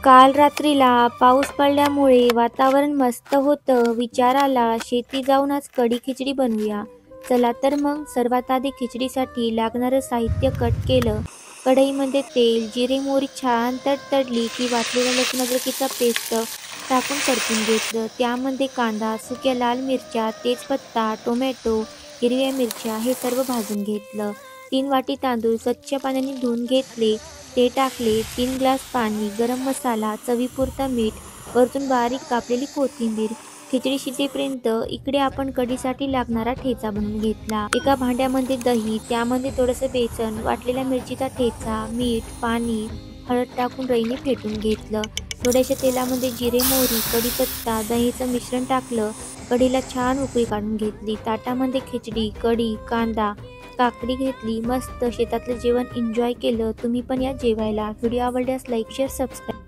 काल रात्रीला पाऊस पडल्यामुळे वातावरण मस्त होतं. विचार आला शेती जाऊन आज कढी खिचडी बनवूया. चला तर मग सर्वात आधी खिचडीसाठी लागणारं साहित्य कट केलं. कढईमध्ये तेल, जिरे, मोहरी छान तडतडली की वाटलेला लसूण अद्रकीचा पेस्ट टाकून परतून घेतलं. त्यामध्ये कांदा, सुक्या लाल मिरच्या, तेजपत्ता, टोमॅटो, हिरव्या मिरच्या हे सर्व भाजून घेतलं. 3 वाटी तांदूळ स्वच्छ पाण्याने धुवून घेतले, ते टाकले. 3 ग्लास पाणी, गरम मसाला, चवीपुरता मीठ, वरतून बारीक कापलेली कोथिंबीर. खिचडी शिजेपर्यंत इकडे आपण कढीसाठी लागणारा ठेचा बनवून घेतला. एका भांड्यामध्ये दही, त्यामध्ये थोडंसं बेसन, वाटलेल्या मिरचीचा ठेचा, मीठ, पाणी, हळद टाकून रईने फेटून घेतलं. थोड्याशा तेलामध्ये जिरे, मोहरी, कढीपत्ता, दहीचं मिश्रण टाकलं. कढीला छान उकळी काढून घेतली. ताटामध्ये खिचडी, कढी, कांदा, काकडी घेतली. मस्त शेतातलं जेवण एन्जॉय केलं. तुम्ही पण या जेवायला. व्हिडिओ आवडल्यास लाईक, शेअर, सबस्क्राईब.